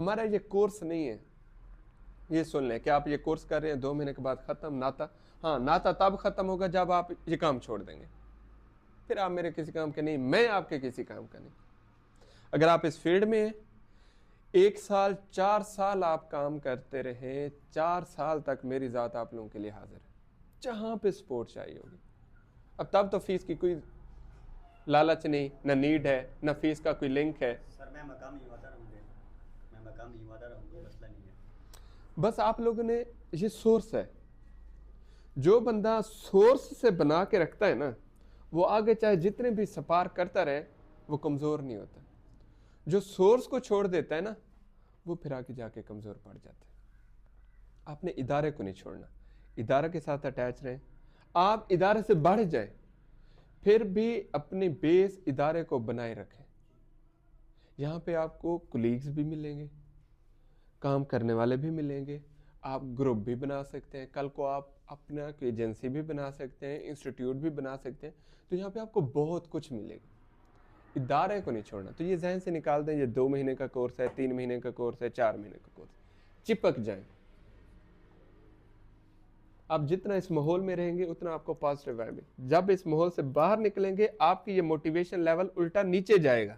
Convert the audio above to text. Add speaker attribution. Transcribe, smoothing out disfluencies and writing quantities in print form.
Speaker 1: हमारा ये कोर्स नहीं है, ये सुन लें कि आप ये कोर्स कर रहे हैं 2 महीने के बाद ख़त्म नाता। हाँ, नाता तब ख़त्म होगा जब आप ये काम छोड़ देंगे, फिर आप मेरे किसी काम के नहीं, मैं आपके किसी काम का नहीं। अगर आप इस फील्ड में हैं, 1 साल 4 साल आप काम करते रहे, 4 साल तक मेरी ज़ात आप लोगों के लिए हाजिर है, जहाँ पे सपोर्ट चाहिए होगी। अब तब तो फीस की कोई लालच नहीं, न नीड है, न फीस का कोई लिंक है।
Speaker 2: सर मैं मकाम ही वादा रहूँगा, मैं मकाम ही वादा रहूँगा, मसला नहीं है।
Speaker 1: बस आप लोगों ने ये सोर्स है, जो बंदा सोर्स से बना के रखता है ना, वो आगे चाहे जितने भी सपार करता रहे वो कमज़ोर नहीं होता। जो सोर्स को छोड़ देता है ना, वो फिर आगे जाके कमज़ोर पड़ जाता है। आपने इदारे को नहीं छोड़ना, इदारे के साथ अटैच रहें। आप इदारे से बढ़ जाए फिर भी अपने बेस इदारे को बनाए रखें। यहाँ पे आपको कुलीग्स भी मिलेंगे, काम करने वाले भी मिलेंगे, आप ग्रुप भी बना सकते हैं, कल को आप अपना एजेंसी भी बना सकते हैं, इंस्टीट्यूट भी बना सकते हैं। तो यहाँ पे आपको बहुत कुछ मिलेगा, इदारे को नहीं छोड़ना। तो ये जहन से निकाल दें, ये 2 महीने का कोर्स है, 3 महीने का कोर्स है, 4 महीने का कोर्स, चिपक जाएं। आप जितना इस माहौल में रहेंगे उतना आपको पॉजिटिव वाइब है। जब इस माहौल से बाहर निकलेंगे आपकी ये मोटिवेशन लेवल उल्टा नीचे जाएगा।